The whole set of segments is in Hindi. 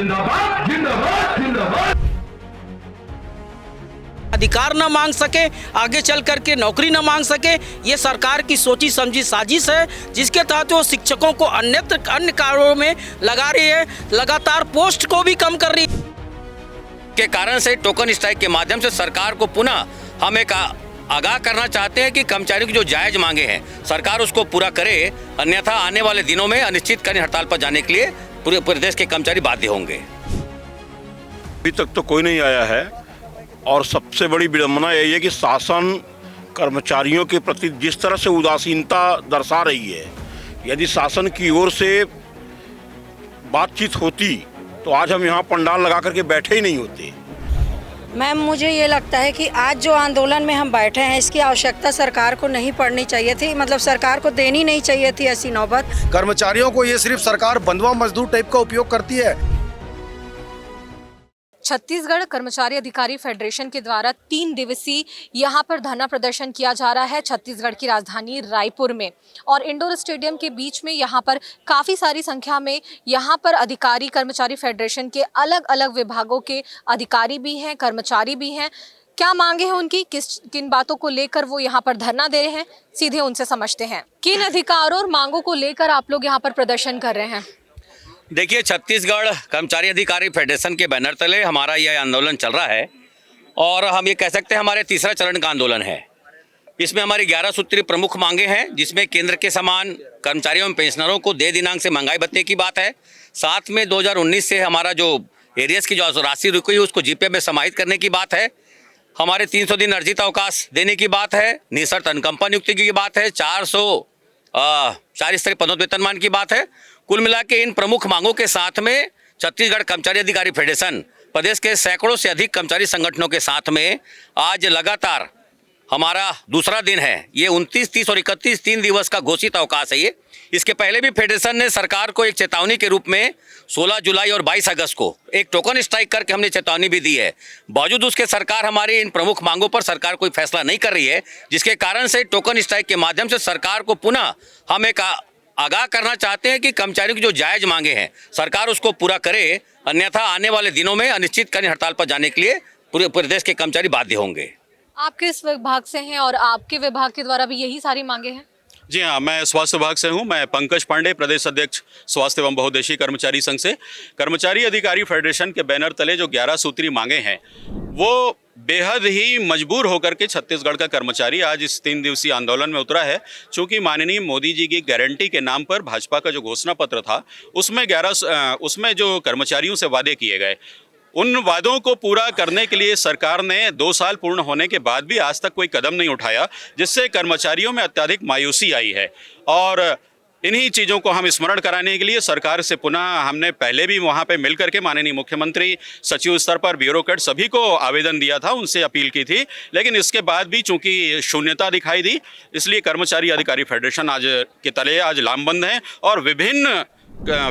जिंदाबाद जिंदाबाद जिंदाबाद। अधिकार न मांग सके, आगे चल करके नौकरी न मांग सके, ये सरकार की सोची समझी साजिश है, जिसके तहत वो शिक्षकों को अन्य कार्यों में लगा रही है, लगातार पोस्ट को भी कम कर रही है। के कारण से टोकन स्ट्राइक के माध्यम से सरकार को पुनः हम एक आगाह करना चाहते हैं कि कर्मचारियों की जो जायज मांगे हैं सरकार उसको पूरा करे, अन्यथा आने वाले दिनों में अनिश्चितकालीन हड़ताल पर जाने के लिए पूरे प्रदेश के कर्मचारी बाध्य होंगे। अभी तक तो कोई नहीं आया है और सबसे बड़ी विडंबना यही है कि शासन कर्मचारियों के प्रति जिस तरह से उदासीनता दर्शा रही है, यदि शासन की ओर से बातचीत होती तो आज हम यहाँ पंडाल लगा करके बैठे ही नहीं होते। मैम, मुझे ये लगता है कि आज जो आंदोलन में हम बैठे हैं इसकी आवश्यकता सरकार को नहीं पड़नी चाहिए थी, मतलब सरकार को देनी नहीं चाहिए थी ऐसी नौबत। कर्मचारियों को ये सिर्फ सरकार बंधुआ मजदूर टाइप का उपयोग करती है। छत्तीसगढ़ कर्मचारी अधिकारी फेडरेशन के द्वारा 3 दिवसीय यहाँ पर धरना प्रदर्शन किया जा रहा है छत्तीसगढ़ की राजधानी रायपुर में, और इंडोर स्टेडियम के बीच में यहाँ पर काफ़ी सारी संख्या में यहाँ पर अधिकारी कर्मचारी फेडरेशन के अलग अलग विभागों के अधिकारी भी हैं, कर्मचारी भी हैं। क्या मांगे हैं उनकी, किन बातों को लेकर वो यहाँ पर धरना दे रहे हैं, सीधे उनसे समझते हैं। किन अधिकारों और मांगों को लेकर आप लोग यहाँ पर प्रदर्शन कर रहे हैं? देखिए, छत्तीसगढ़ कर्मचारी अधिकारी फेडरेशन के बैनर तले हमारा यह आंदोलन चल रहा है और हम ये कह सकते हैं हमारे तीसरा चरण का आंदोलन है। इसमें हमारी 11 सूत्री प्रमुख मांगे हैं, जिसमें केंद्र के समान कर्मचारियों एवं पेंशनरों को दे दिनांक से महंगाई भत्ते की बात है। साथ में 2019 से हमारा जो एरियर्स की जो राशि रुकी है उसको जीपे में समाहित करने की बात है। हमारे 300 दिन अर्जित अवकाश देने की बात है, निःशर्त अनुकंपा नियुक्ति की बात है, 4 स्तरीय पदोन्नति की बात है। कुल मिला के इन प्रमुख मांगों के साथ में छत्तीसगढ़ कर्मचारी अधिकारी फेडरेशन प्रदेश के सैकड़ों से अधिक कर्मचारी संगठनों के साथ में आज लगातार हमारा दूसरा दिन है। ये 29, 30 और 31 3 दिवस का घोषित अवकाश है। ये इसके पहले भी फेडरेशन ने सरकार को एक चेतावनी के रूप में 16 जुलाई और 22 अगस्त को एक टोकन स्ट्राइक करके हमने चेतावनी भी दी है। बावजूद उसके सरकार हमारी इन प्रमुख मांगों पर सरकार कोई फैसला नहीं कर रही है, जिसके कारण से टोकन स्ट्राइक के माध्यम से सरकार को पुनः हम एक आगाह करना चाहते हैं कि कर्मचारियों की जो जायज मांगे हैं सरकार उसको पूरा करे, अन्यथा आने वाले दिनों में अनिश्चितकालीन हड़ताल पर जाने के लिए पूरे प्रदेश के कर्मचारी बाध्य होंगे। आप किस विभाग से हैं और आपके विभाग के द्वारा भी यही सारी मांगे हैं? जी हाँ, मैं स्वास्थ्य विभाग से हूँ। मैं पंकज पांडे, प्रदेश अध्यक्ष स्वास्थ्य एवं बहुउद्देशीय कर्मचारी संघ से। कर्मचारी अधिकारी फेडरेशन के बैनर तले जो 11 सूत्री मांगे हैं वो बेहद ही मजबूर होकर के छत्तीसगढ़ का कर्मचारी आज इस 3 दिवसीय आंदोलन में उतरा है। चूँकि माननीय मोदी जी की गारंटी के नाम पर भाजपा का जो घोषणा पत्र था उसमें जो कर्मचारियों से वादे किए गए, उन वादों को पूरा करने के लिए सरकार ने 2 साल पूर्ण होने के बाद भी आज तक कोई कदम नहीं उठाया, जिससे कर्मचारियों में अत्यधिक मायूसी आई है। और इन्हीं चीज़ों को हम स्मरण कराने के लिए सरकार से पुनः हमने पहले भी वहाँ पे मिलकर के माननीय मुख्यमंत्री, सचिव स्तर पर ब्यूरोक्रेट सभी को आवेदन दिया था, उनसे अपील की थी, लेकिन इसके बाद भी चूंकि शून्यता दिखाई दी, इसलिए कर्मचारी अधिकारी फेडरेशन आज के तले आज लामबंद हैं और विभिन्न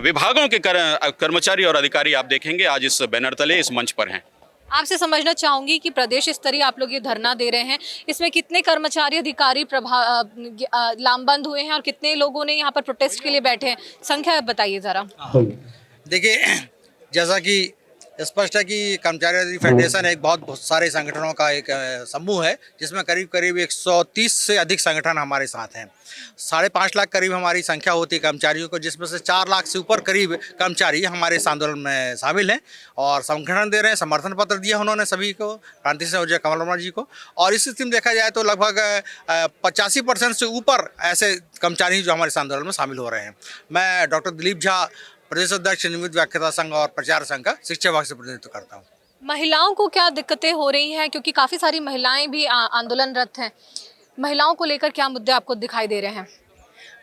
विभागों के कर्मचारी और अधिकारी आप देखेंगे आज इस बैनर तले इस मंच पर हैं। आपसे समझना चाहूंगी कि प्रदेश स्तरीय आप लोग ये धरना दे रहे हैं, इसमें कितने कर्मचारी अधिकारी लामबंद हुए हैं और कितने लोगों ने यहाँ पर प्रोटेस्ट के लिए बैठे हैं, संख्या बताइए जरा। देखिए, जैसा कि स्पष्ट है कि कर्मचारी अधिकारी फेडरेशन एक बहुत सारे संगठनों का एक समूह है, जिसमें करीब करीब 130 से अधिक संगठन हमारे साथ हैं। 5.5 लाख करीब हमारी संख्या होती है कर्मचारियों को, जिसमें से 4 लाख से ऊपर करीब कर्मचारी हमारे इस आंदोलन में शामिल हैं और संगठन दे रहे हैं। समर्थन पत्र दिया उन्होंने सभी को, क्रांति सिंह और कमल वर्मा जी को। और इस स्थिति में देखा जाए तो लगभग 85% से ऊपर ऐसे कर्मचारी जो हमारे इस आंदोलन में शामिल हो रहे हैं। मैं डॉक्टर दिलीप झा, प्रदेश अध्यक्ष नियमित व्याख्याता संघ और प्रचार संघ का शिक्षा विभाग से प्रतिनिधित्व करता हूँ। महिलाओं को क्या दिक्कतें हो रही हैं, क्योंकि काफ़ी सारी महिलाएं भी आंदोलनरत हैं, महिलाओं को लेकर क्या मुद्दे आपको दिखाई दे रहे हैं?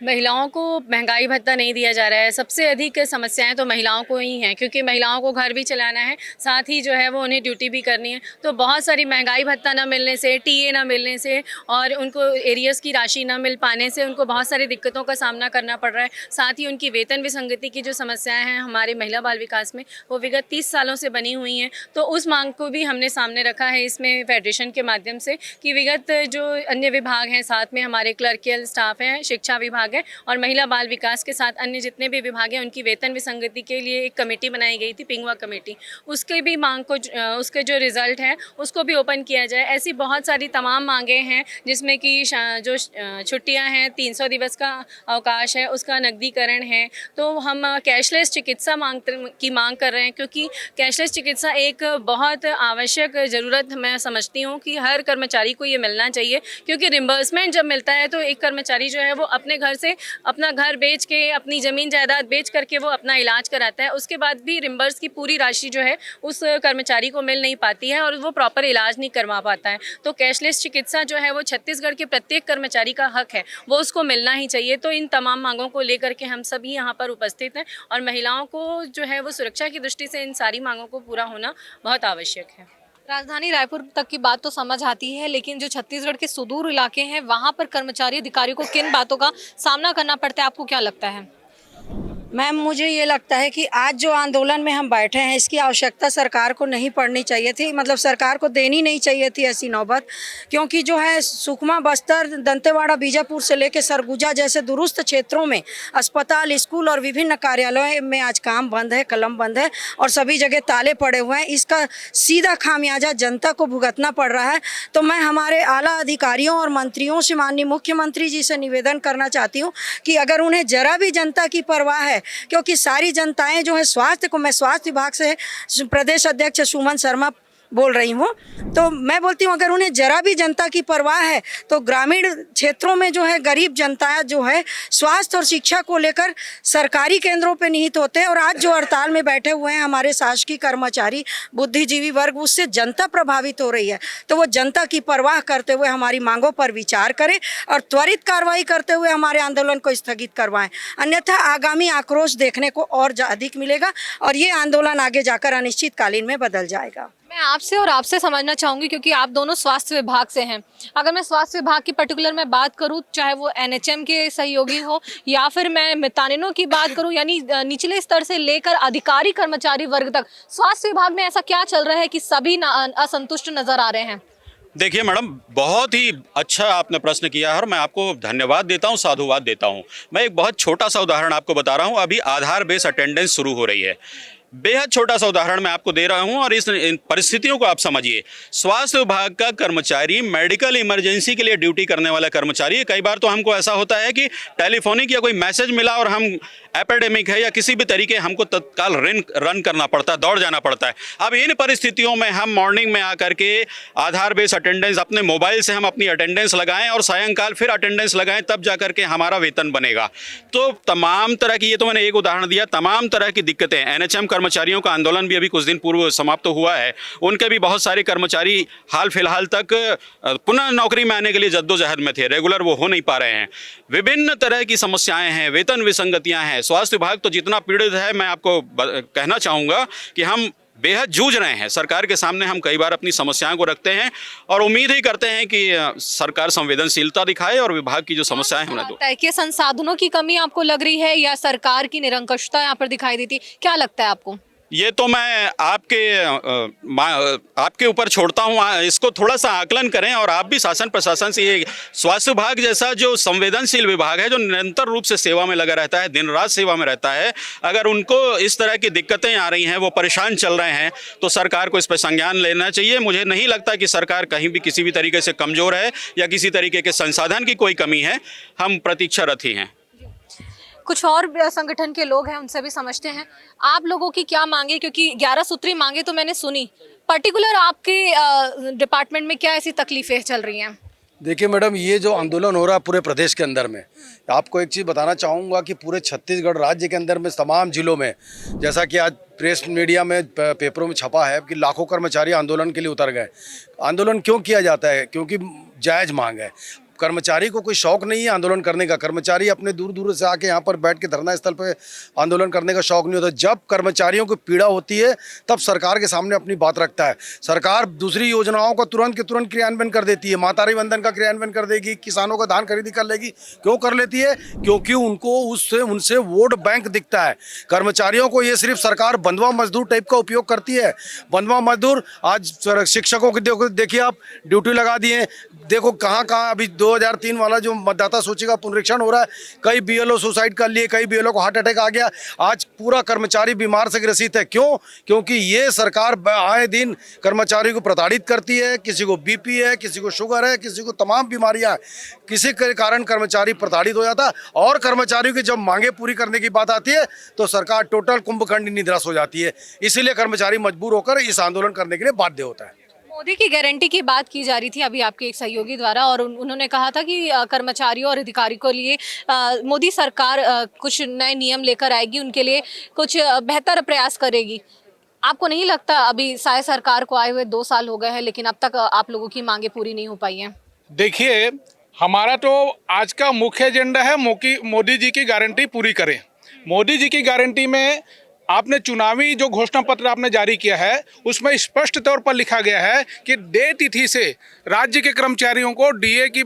महिलाओं को महंगाई भत्ता नहीं दिया जा रहा है। सबसे अधिक समस्याएं तो महिलाओं को ही हैं, क्योंकि महिलाओं को घर भी चलाना है, साथ ही जो है वो उन्हें ड्यूटी भी करनी है। तो बहुत सारी महंगाई भत्ता न मिलने से, टीए न मिलने से और उनको एरियर्स की राशि न मिल पाने से उनको बहुत सारी दिक्कतों का सामना करना पड़ रहा है। साथ ही उनकी वेतन विसंगति की जो समस्याएँ हैं हमारे महिला बाल विकास में, वो विगत 30 सालों से बनी हुई हैं। तो उस मांग को भी हमने सामने रखा है इसमें फेडरेशन के माध्यम से कि विगत जो अन्य विभाग हैं, साथ में हमारे क्लर्कियल स्टाफ हैं, शिक्षा विभाग विभाग है और महिला बाल विकास के साथ अन्य जितने भी विभाग हैं उनकी वेतन विसंगति के लिए एक कमेटी बनाई गई थी, पिंगवा कमेटी। उसके भी मांग को उसके जो रिज़ल्ट है उसको भी ओपन किया जाए। ऐसी बहुत सारी तमाम मांगें हैं जिसमें कि जो छुट्टियां हैं, 300 दिवस का अवकाश है, उसका नकदीकरण है। तो हम कैशलेस चिकित्सा की मांग कर रहे हैं, क्योंकि कैशलेस चिकित्सा एक बहुत आवश्यक ज़रूरत मैं समझती हूँ कि हर कर्मचारी को ये मिलना चाहिए। क्योंकि रिम्बर्समेंट जब मिलता है तो एक कर्मचारी जो है वो अपने घर से अपना घर बेच के, अपनी ज़मीन जायदाद बेच करके वो अपना इलाज कराता है। उसके बाद भी रिम्बर्स की पूरी राशि जो है उस कर्मचारी को मिल नहीं पाती है और वो प्रॉपर इलाज नहीं करवा पाता है। तो कैशलेस चिकित्सा जो है वो छत्तीसगढ़ के प्रत्येक कर्मचारी का हक है, वो उसको मिलना ही चाहिए। तो इन तमाम मांगों को लेकर के हम सभी यहाँ पर उपस्थित हैं और महिलाओं को जो है वो सुरक्षा की दृष्टि से इन सारी मांगों को पूरा होना बहुत आवश्यक है। राजधानी रायपुर तक की बात तो समझ आती है, लेकिन जो छत्तीसगढ़ के सुदूर इलाके हैं वहाँ पर कर्मचारी अधिकारियों को किन बातों का सामना करना पड़ता है, आपको क्या लगता है? मैम, मुझे ये लगता है कि आज जो आंदोलन में हम बैठे हैं इसकी आवश्यकता सरकार को नहीं पड़नी चाहिए थी, मतलब सरकार को देनी नहीं चाहिए थी ऐसी नौबत। क्योंकि जो है सुकमा, बस्तर, दंतेवाड़ा, बीजापुर से लेकर सरगुजा जैसे दुरुस्त क्षेत्रों में अस्पताल, स्कूल और विभिन्न कार्यालयों में आज काम बंद है, कलम बंद है और सभी जगह ताले पड़े हुए हैं। इसका सीधा खामियाजा जनता को भुगतना पड़ रहा है। तो मैं हमारे आला अधिकारियों और मंत्रियों से, माननीय मुख्यमंत्री जी से निवेदन करना चाहती हूँ कि अगर उन्हें जरा भी जनता की परवाह है, क्योंकि सारी जनताएं जो है स्वास्थ्य को, मैं स्वास्थ्य विभाग से प्रदेश अध्यक्ष सुमन शर्मा बोल रही हूँ, तो मैं बोलती हूँ अगर उन्हें जरा भी जनता की परवाह है तो ग्रामीण क्षेत्रों में जो है गरीब जनता जो है स्वास्थ्य और शिक्षा को लेकर सरकारी केंद्रों पे निहित होते हैं। और आज जो हड़ताल में बैठे हुए हैं हमारे शासकीय कर्मचारी, बुद्धिजीवी वर्ग, उससे जनता प्रभावित हो रही है। तो वो जनता की परवाह करते हुए हमारी मांगों पर विचार करें और त्वरित कार्रवाई करते हुए हमारे आंदोलन को स्थगित करवाएं, अन्यथा आगामी आक्रोश देखने को और अधिक मिलेगा और ये आंदोलन आगे जाकर अनिश्चितकालीन में बदल जाएगा। मैं आपसे और आपसे समझना चाहूँगी, क्योंकि आप दोनों स्वास्थ्य विभाग से हैं। अगर मैं स्वास्थ्य विभाग की पर्टिकुलर में बात करूँ, चाहे वो एनएचएम के सहयोगी हो या फिर मैं मितानिनों की बात करूँ, यानी निचले स्तर से लेकर अधिकारी कर्मचारी वर्ग तक, स्वास्थ्य विभाग में ऐसा क्या चल रहा है कि सभी असंतुष्ट नजर आ रहे हैं? देखिए मैडम, बहुत ही अच्छा आपने प्रश्न किया है और मैं आपको धन्यवाद देता हूं, साधुवाद देता हूं। मैं एक बहुत छोटा सा उदाहरण आपको बता रहा हूं। अभी आधार बेस अटेंडेंस शुरू हो रही है। बेहद छोटा सा उदाहरण मैं आपको दे रहा हूं और इन परिस्थितियों को आप समझिए। स्वास्थ्य विभाग का कर्मचारी, मेडिकल इमरजेंसी के लिए ड्यूटी करने वाला कर्मचारी, कई बार तो हमको ऐसा होता है कि टेलीफोनिक या कोई मैसेज मिला और हम एपिडेमिक है या किसी भी तरीके हमको तत्काल रन करना पड़ता है, दौड़ जाना पड़ता है। अब इन परिस्थितियों में हम मॉर्निंग में आकर के आधार बेस अटेंडेंस अपने मोबाइल से हम अपनी अटेंडेंस लगाएं और सायंकाल फिर अटेंडेंस लगाएं, तब जा करके हमारा वेतन बनेगा। तो तमाम तरह की, ये तो मैंने एक उदाहरण दिया, तमाम तरह की दिक्कतें। एनएचएम कर्मचारियों का आंदोलन भी अभी कुछ दिन पूर्व समाप्त हुआ है। उनके भी बहुत सारे कर्मचारी हाल फिलहाल तक पुनः नौकरी में आने के लिए जद्दोजहद में थे, रेगुलर वो हो नहीं पा रहे हैं। विभिन्न तरह की समस्याएं हैं, वेतन विसंगतियां हैं। स्वास्थ्य विभाग तो जितना पीड़ित है, मैं आपको कहना चाहूँगा कि हम बेहद जूझ रहे हैं। सरकार के सामने हम कई बार अपनी समस्याओं को रखते हैं और उम्मीद ही करते हैं कि सरकार संवेदनशीलता दिखाए और विभाग की जो समस्याएं हैं उन्हें दूर। क्या संसाधनों की कमी आपको लग रही है या सरकार की निरंकुशता यहाँ पर दिखाई देती, क्या लगता है आपको? ये तो मैं आपके ऊपर छोड़ता हूँ, इसको थोड़ा सा आकलन करें और आप भी शासन प्रशासन से। ये स्वास्थ्य विभाग जैसा जो संवेदनशील विभाग है, जो निरंतर रूप से सेवा में लगा रहता है, दिन रात सेवा में रहता है, अगर उनको इस तरह की दिक्कतें आ रही हैं, वो परेशान चल रहे हैं, तो सरकार को इस पर संज्ञान लेना चाहिए। मुझे नहीं लगता कि सरकार कहीं भी किसी भी तरीके से कमज़ोर है या किसी तरीके के संसाधन की कोई कमी है। हम प्रतीक्षारत ही हैं। कुछ और संगठन के लोग हैं, उनसे भी समझते हैं आप लोगों की क्या मांगे, क्योंकि 11 सूत्री मांगे तो मैंने सुनी। पर्टिकुलर आपके डिपार्टमेंट में क्या ऐसी तकलीफें चल रही हैं? देखिए मैडम, ये जो आंदोलन हो रहा है पूरे प्रदेश के अंदर में, आपको एक चीज़ बताना चाहूँगा कि पूरे छत्तीसगढ़ राज्य के अंदर में तमाम जिलों में, जैसा कि आज प्रेस मीडिया में, पेपरों में छपा है कि लाखों कर्मचारी आंदोलन के लिए उतर गए। आंदोलन क्यों किया जाता है? क्योंकि जायज़ मांग है। कर्मचारी को कोई शौक नहीं है आंदोलन करने का। कर्मचारी अपने दूर दूर से आके यहाँ पर बैठ के धरना स्थल पे आंदोलन करने का शौक नहीं होता। जब कर्मचारियों को पीड़ा होती है तब सरकार के सामने अपनी बात रखता है। सरकार दूसरी योजनाओं का तुरंत के तुरंत क्रियान्वयन कर देती है। मातारी बंधन का क्रियान्वयन कर देगी, किसानों का धान खरीदी कर लेगी। क्यों कर लेती है? क्योंकि उनको उनसे वोट बैंक दिखता है। कर्मचारियोयों को ये सिर्फ सरकार बंधुआ मजदूर टाइप का उपयोग करती है। बंधुआ मजदूर, आज शिक्षकों की देखिए आप, ड्यूटी लगा दिए। देखो कहाँ अभी 2 2003 वाला जो मतदाता सूची का पुनरीक्षण हो रहा है, कई बीएलओ सुसाइड कर लिए, कई बीएलओ को हार्ट अटैक आ गया, आज पूरा कर्मचारी बीमार से ग्रसित है। क्यों? क्योंकि ये सरकार आए दिन कर्मचारी को प्रताड़ित करती है। किसी को बीपी है, किसी को शुगर है, किसी को तमाम बीमारियां, किसी के कारण कर्मचारी प्रताड़ित हो जाता है। और कर्मचारियों की जब मांगे पूरी करने की बात आती है तो सरकार टोटल कुंभकर्णी निद्रास हो जाती है। इसीलिए कर्मचारी मजबूर होकर इस आंदोलन करने के लिए बाध्य होता है। मोदी की गारंटी की बात की जा रही थी अभी आपके एक सहयोगी द्वारा, और उन्होंने कहा था कि कर्मचारियों और अधिकारियों के लिए मोदी सरकार कुछ नए नियम लेकर आएगी, उनके लिए कुछ बेहतर प्रयास करेगी। आपको नहीं लगता अभी शायद सरकार को आए हुए 2 साल हो गए हैं लेकिन अब तक आप लोगों की मांगे पूरी नहीं हो पाई हैं? देखिए, हमारा तो आज का मुख्य एजेंडा है मोदी जी की गारंटी पूरी करें। मोदी जी की गारंटी में आपने चुनावी जो घोषणा पत्र आपने जारी किया है उसमें स्पष्ट तौर पर लिखा गया है कि देय तिथि से राज्य के कर्मचारियों को डीए की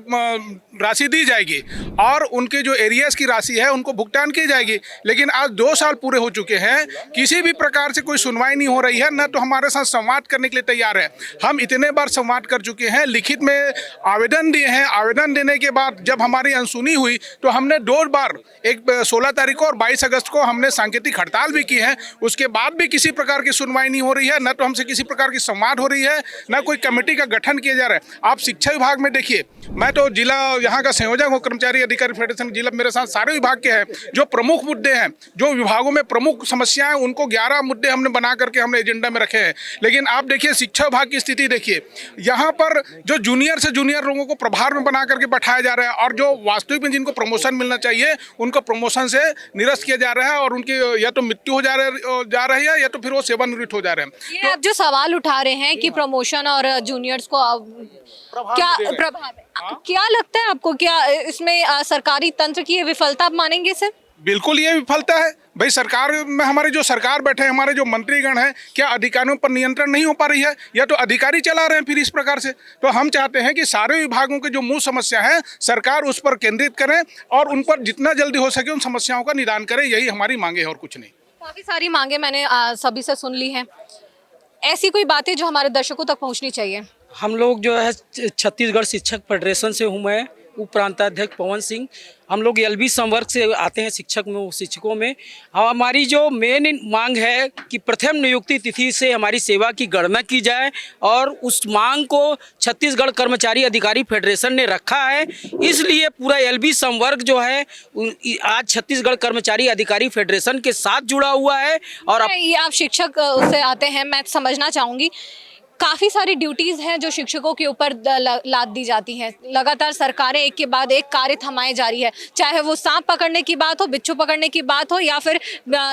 राशि दी जाएगी और उनके जो एरियाज की राशि है उनको भुगतान की जाएगी। लेकिन आज 2 साल पूरे हो चुके हैं, किसी भी प्रकार से कोई सुनवाई नहीं हो रही है, न तो हमारे साथ संवाद करने के लिए तैयार है। हम इतने बार संवाद कर चुके हैं, लिखित में आवेदन दिए हैं। आवेदन देने के बाद जब हमारी अनसुनी हुई तो हमने 2 बार, एक 16 तारीख को और 22 अगस्त को हमने सांकेतिक हड़ताल भी की है। उसके बाद भी किसी प्रकार की सुनवाई नहीं हो रही है, न तो हमसे किसी प्रकार की संवाद हो रही है, न कोई कमेटी का गठन किया जा रहा है। आप शिक्षा विभाग में देखिए, मैं तो जिला यहाँ का संयोजक हूँ कर्मचारी अधिकारी फेडरेशन जिला, मेरे साथ सारे विभाग के हैं। जो प्रमुख मुद्दे हैं, जो विभागों में प्रमुख समस्याएं, उनको 11 मुद्दे हमने बना करके हमने एजेंडा में रखे हैं। लेकिन आप देखिए शिक्षा विभाग की स्थिति देखिए, यहाँ पर जो जूनियर से जूनियर लोगों को प्रभार में बना करके बैठाया जा रहा है और जो वास्तविक में जिनको प्रमोशन मिलना चाहिए उनको प्रमोशन से निरस्त किया जा रहा है और उनकी या तो मृत्यु हो जा रही है या तो फिर वो सेवानिवृत्त हो जा रहे हैं। ये आप जो सवाल उठा रहे हैं कि प्रमोशन और जूनियर्स को क्या प्रभाव, क्या लगता है आपको, क्या इसमें सरकारी तंत्र की विफलता आप मानेंगे सर? बिल्कुल ये विफलता है भाई। सरकार में हमारे जो सरकार बैठे हैं, हमारे जो मंत्रीगण हैं, क्या अधिकारियों पर नियंत्रण नहीं हो पा रही है या तो अधिकारी चला रहे हैं फिर इस प्रकार से? तो हम चाहते हैं कि सारे विभागों के जो मूल समस्या है सरकार उस पर केंद्रित करें और उन पर जितना जल्दी हो सके उन समस्याओं का निदान करें। यही हमारी मांगे है और कुछ नहीं। काफ़ी सारी मांगे मैंने सभी से सुन ली हैं। ऐसी कोई बातें जो हमारे दर्शकों तक पहुंचनी चाहिए? हम लोग जो है छत्तीसगढ़ शिक्षक फेडरेशन से हूँ मैं, उप प्रांताध्यक्ष पवन सिंह। हम लोग एलबी संवर्ग से आते हैं शिक्षकों में। हमारी जो मेन मांग है कि प्रथम नियुक्ति तिथि से हमारी सेवा की गणना की जाए और उस मांग को छत्तीसगढ़ कर्मचारी अधिकारी फेडरेशन ने रखा है। इसलिए पूरा एलबी संवर्ग जो है आज छत्तीसगढ़ कर्मचारी अधिकारी फेडरेशन के साथ जुड़ा हुआ है। और आप शिक्षक से आते हैं, मैं समझना चाहूँगी, काफ़ी सारी ड्यूटीज़ हैं जो शिक्षकों के ऊपर लाद दी जाती हैं। लगातार सरकारें एक के बाद एक कार्य थमाए जा रही है, चाहे वो सांप पकड़ने की बात हो, बिच्छू पकड़ने की बात हो या फिर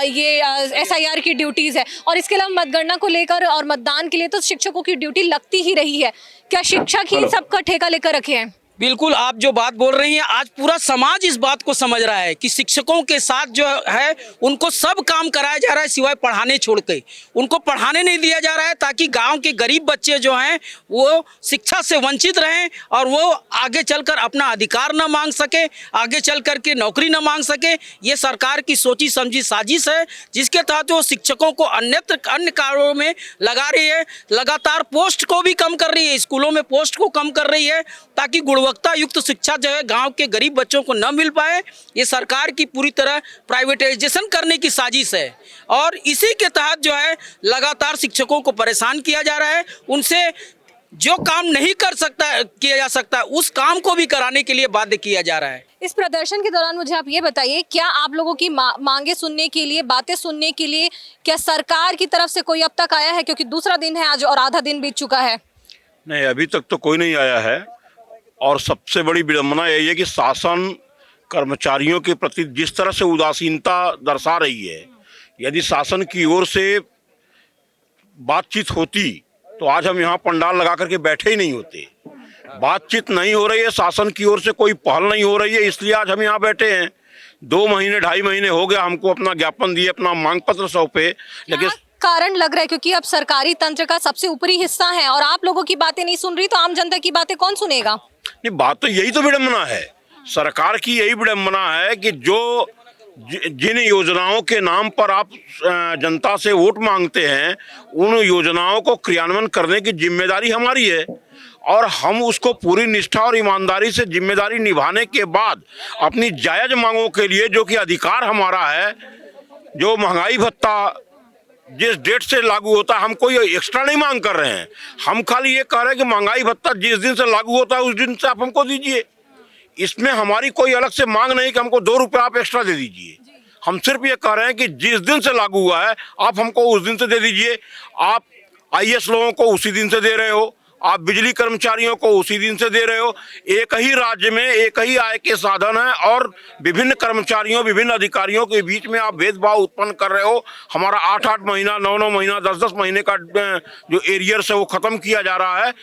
ये SIR की ड्यूटीज़ है। और इसके अलावा मतगणना को लेकर और मतदान के लिए तो शिक्षकों की ड्यूटी लगती ही रही है। क्या शिक्षक ही सबका ठेका लेकर रखे हैं? बिल्कुल, आप जो बात बोल रही हैं, आज पूरा समाज इस बात को समझ रहा है कि शिक्षकों के साथ जो है उनको सब काम कराया जा रहा है सिवाय पढ़ाने छोड़ के। उनको पढ़ाने नहीं दिया जा रहा है ताकि गांव के गरीब बच्चे जो हैं वो शिक्षा से वंचित रहें और वो आगे चलकर अपना अधिकार न मांग सके, आगे चल कर के नौकरी न मांग सके। ये सरकार की सोची समझी साजिश है जिसके तहत वो शिक्षकों को अन्य कार्यों में लगा रही है। लगातार पोस्ट को भी कम कर रही है, स्कूलों में पोस्ट को कम कर रही है ताकि गुणवत्ता युक्त शिक्षा जो है गांव के गरीब बच्चों को न मिल पाए। ये सरकार की पूरी तरह प्राइवेटाइजेशन करने की साजिश है और इसी के तहत जो है लगातार शिक्षकों को परेशान किया जा रहा है। उनसे जो काम नहीं किया जा सकता उस काम को भी कराने के लिए बाध्य किया जा रहा है। इस प्रदर्शन के दौरान मुझे आप ये बताइए, क्या आप लोगों की मांगे सुनने के लिए, बातें सुनने के लिए क्या सरकार की तरफ से कोई अब तक आया है? क्योंकि दूसरा दिन है आज और आधा दिन बीत चुका है। नहीं, अभी तक तो कोई नहीं आया है और सबसे बड़ी विडंबना यही है कि शासन कर्मचारियों के प्रति जिस तरह से उदासीनता दर्शा रही है, यदि शासन की ओर से बातचीत होती तो आज हम यहाँ पंडाल लगा करके बैठे ही नहीं होते। बातचीत नहीं हो रही है, शासन की ओर से कोई पहल नहीं हो रही है, इसलिए आज हम यहाँ बैठे हैं। 2 महीने 2.5 महीने हो गया हमको अपना ज्ञापन दिए, अपना मांग पत्र सौंपे, लेकिन कारण लग रहा है क्योंकि अब सरकारी तंत्र का सबसे ऊपरी हिस्सा है और आप लोगों की बातें नहीं सुन रही तो आम जनता की बातें कौन सुनेगा? नहीं, बात तो यही तो विडंबना है, सरकार की यही विडंबना है कि जो जिन योजनाओं के नाम पर आप जनता से वोट मांगते हैं उन योजनाओं को क्रियान्वयन करने की जिम्मेदारी हमारी है और हम उसको पूरी निष्ठा और ईमानदारी से जिम्मेदारी निभाने के बाद अपनी जायज़ मांगों के लिए, जो कि अधिकार हमारा है, जो महंगाई भत्ता जिस डेट से लागू होता है, हम कोई एक्स्ट्रा नहीं मांग कर रहे हैं। हम खाली ये कह रहे हैं कि महंगाई भत्ता जिस दिन से लागू होता है उस दिन से आप हमको दीजिए। इसमें हमारी कोई अलग से मांग नहीं कि हमको 2 रुपये आप एक्स्ट्रा दे दीजिए। हम सिर्फ ये कह रहे हैं कि जिस दिन से लागू हुआ है आप हमको उस दिन से दे दीजिए। आप IAS लोगों को उसी दिन से दे रहे हो, आप बिजली कर्मचारियों को उसी दिन से दे रहे हो। एक ही राज्य में एक ही आय के साधन है और विभिन्न कर्मचारियों, विभिन्न अधिकारियों के बीच में आप भेदभाव उत्पन्न कर रहे हो। हमारा 8-8 महीना, 9-9 महीना, 10-10 महीने का जो एरियर्स है वो खत्म किया जा रहा है।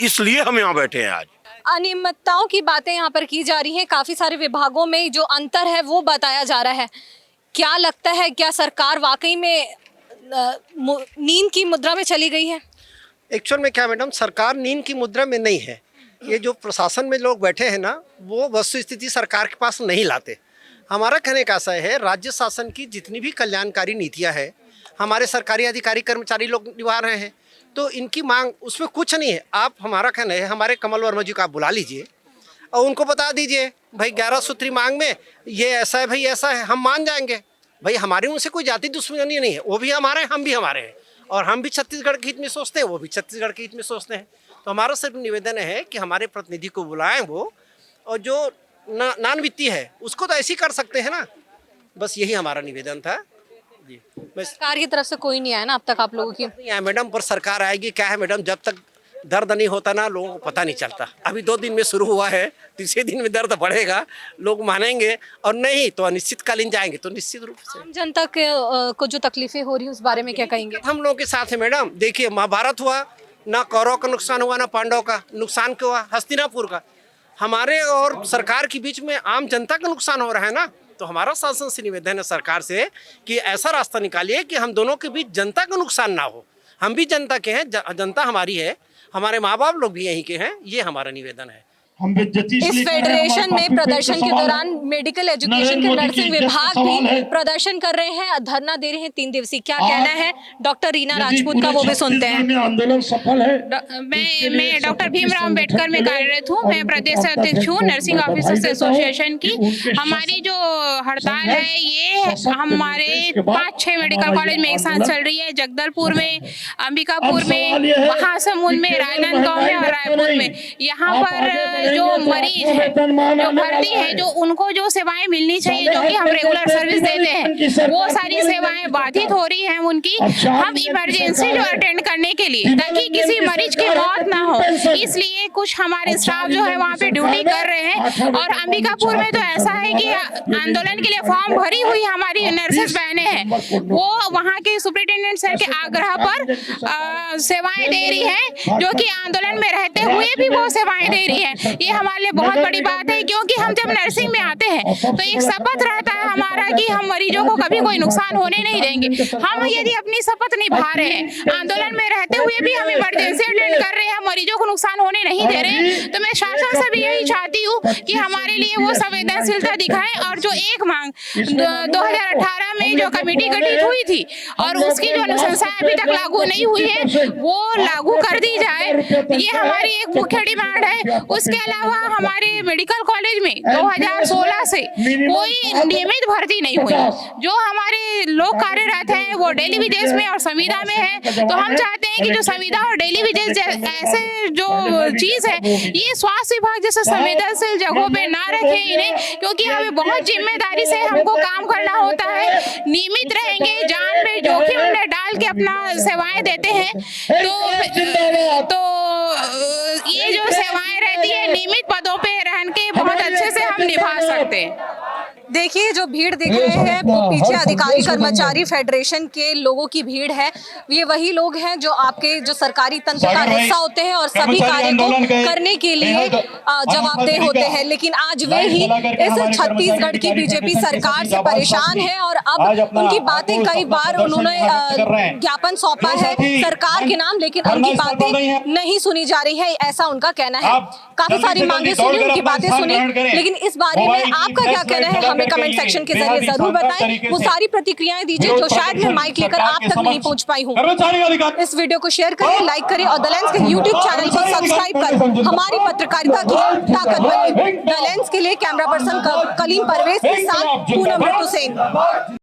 इसलिए हम यहाँ बैठे हैं आज। अनियमितताओं की बातें यहाँ पर की जा रही हैं, काफ़ी सारे विभागों में जो अंतर है वो बताया जा रहा है। क्या लगता है, क्या सरकार वाकई में नींद की मुद्रा में चली गई है? एक्चुअल में क्या मैडम, सरकार नींद की मुद्रा में नहीं है। ये जो प्रशासन में लोग बैठे हैं ना, वो वस्तु स्थिति सरकार के पास नहीं लाते। हमारा कहने का ऐसा है, राज्य शासन की जितनी भी कल्याणकारी नीतियाँ है हमारे सरकारी अधिकारी कर्मचारी लोग निभा रहे हैं, तो इनकी मांग उसमें कुछ नहीं है। आप, हमारा कहना है, हमारे कमल वर्मा जी को आप बुला लीजिए और उनको बता दीजिए भाई 11 सूत्री मांग में ये ऐसा है, भाई ऐसा है, हम मान जाएंगे। भाई हमारी उनसे कोई जाति दुश्मनी नहीं है, वो भी हमारे हैं, हम भी हमारे हैं, और हम भी छत्तीसगढ़ के हित में सोचते हैं, वो भी छत्तीसगढ़ के हित में सोचते हैं। तो हमारा सिर्फ निवेदन है कि हमारे प्रतिनिधि को बुलाएं वो, और जो नान वित्तीय है उसको तो ऐसे ही कर सकते हैं ना। बस यही हमारा निवेदन था जी। सरकार की तरफ से कोई नहीं आया ना अब तक आप लोगों की? नहीं आया मैडम, पर सरकार आएगी। क्या है मैडम, जब तक दर्द नहीं होता ना लोगों को पता नहीं चलता। अभी 2 दिन में शुरू हुआ है, तीसरे दिन में दर्द बढ़ेगा, लोग मानेंगे, और नहीं तो अनिश्चितकालीन जाएंगे। तो निश्चित रूप से आम जनता को जो तकलीफें हो रही है उस बारे में क्या कहेंगे? हम लोगों के साथ है मैडम। देखिए, महाभारत हुआ ना, कौरव का नुकसान हुआ ना पांडव का नुकसान, क्यों हुआ? हस्तिनापुर का। हमारे और सरकार के बीच में आम जनता का नुकसान हो रहा है ना। तो हमारा शासन से निवेदन है सरकार से कि ऐसा रास्ता निकालिए कि हम दोनों के बीच जनता का नुकसान ना हो। हम भी जनता के हैं, जनता हमारी है, हमारे माँ बाप लोग भी यहीं के हैं। ये हमारा निवेदन है। इस फेडरेशन में प्रदर्शन के दौरान मेडिकल एजुकेशन के नर्सिंग विभाग भी प्रदर्शन कर रहे हैं, धरना दे रहे हैं 3 दिवसीय। क्या कहना है डॉक्टर रीना राजपूत का, वो भी सुनते हैं। आंदोलन सफल है। मैं डॉक्टर भीमराव अम्बेडकर में कार्यरत हूँ। मैं प्रदेश अध्यक्ष हूँ नर्सिंग ऑफिसर्स एसोसिएशन की। हमारी जो हड़ताल है ये हमारे 5-6 मेडिकल कॉलेज में एक साथ चल रही है। जगदलपुर में, अंबिकापुर में, महासमुंद में, राजनांदगांव में और रायपुर में। यहाँ पर जो मरीज है, जो भर्ती है, जो उनको जो सेवाएं मिलनी चाहिए, जो कि हम रेगुलर सर्विस देते हैं, वो सारी सेवाएं बाधित हो रही हैं उनकी। हम इमरजेंसी जो अटेंड करने के लिए, ताकि किसी मरीज की मौत ना हो, इसलिए कुछ हमारे स्टाफ जो है वहाँ पे ड्यूटी कर रहे हैं। और अंबिकापुर में तो ऐसा है कि आंदोलन के लिए फॉर्म भरी हुई हमारी नर्सेस बहनें हैं, वो वहाँ के सुप्रिंटेंडेंट सर के आग्रह पर सेवाएं दे रही है, जो कि आंदोलन में रहते हुए भी वो सेवाएं दे रही है। ये हमारे लिए बहुत बड़ी बात है, क्योंकि हम जब नर्सिंग में आते हैं तो एक शपथ रहता है हमारा कि हम मरीजों को कभी कोई नुकसान होने नहीं देंगे। हम यदि अपनी शपथ निभा रहे हैं, आंदोलन में रहते हुए भी हम इमरजेंसी अटेंड कर रहे हैं, मरीजों को नुकसान होने नहीं दे रहे हैं, तो मैं शासन से भी यही चाहती हूँ कि हमारे लिए वो संवेदनशीलता दिखाएं और जो एक मांग 2018 में जो कमेटी गठित हुई थी और उसकी जो अनुशंसा अभी तक लागू नहीं हुई है वो लागू कर दी जाए। ये हमारी एक मुख्य डिमांड है। उसके अलावा हमारे मेडिकल कॉलेज में 2016 से कोई नियमित भर्ती नहीं हुई। जो हमारे लोग कार्यरत हैं वो डेली वेजेस में और संविदा में है। तो हम चाहते हैं कि जो संविदा और डेली वेजेस ऐसे जो चीज है ये स्वास्थ्य विभाग जैसे संवेदनशील जगहों पे ना रखे इन्हें, क्योंकि हमें बहुत जिम्मेदारी से हमको काम करना होता है। नियमित रहेंगे, जान पे जोखिम में डाल के अपना सेवाएं देते हैं। तो ये जो सेवाएं रहती है नियमित पदों पे रहने के बहुत अच्छे से हम निभा सकते हैं। देखिए जो भीड़ दिख रहे हैं वो पीछे अधिकारी कर्मचारी फेडरेशन के लोगों की भीड़ है। ये वही लोग हैं जो आपके जो सरकारी तंत्र का हिस्सा होते हैं और सभी कार्य को करने के लिए जवाबदेह होते हैं। लेकिन आज वे ही इस छत्तीसगढ़ की बीजेपी सरकार से परेशान है और अब उनकी बातें कई बार उन्होंने ज्ञापन सौंपा है सरकार के नाम, लेकिन उनकी बातें नहीं सुनी जा रही है, ऐसा उनका कहना है। काफी सारी मांगे सुनी, उनकी बातें सुनी, लेकिन इस बारे में आपका क्या कहना है हमें हमें कमेंट सेक्शन के जरिए जरूर बताएं, वो सारी प्रतिक्रियाएं दीजिए जो शायद मैं माइक लेकर आप तक नहीं पहुंच पाई हूँ। इस वीडियो को शेयर करें, लाइक करें और द लेंस के यूट्यूब चैनल को सब्सक्राइब कर हमारी पत्रकारिता की ताकत बने। द लेंस के लिए कैमरा पर्सन कलीम परवेज के साथ पूनम हुसैन।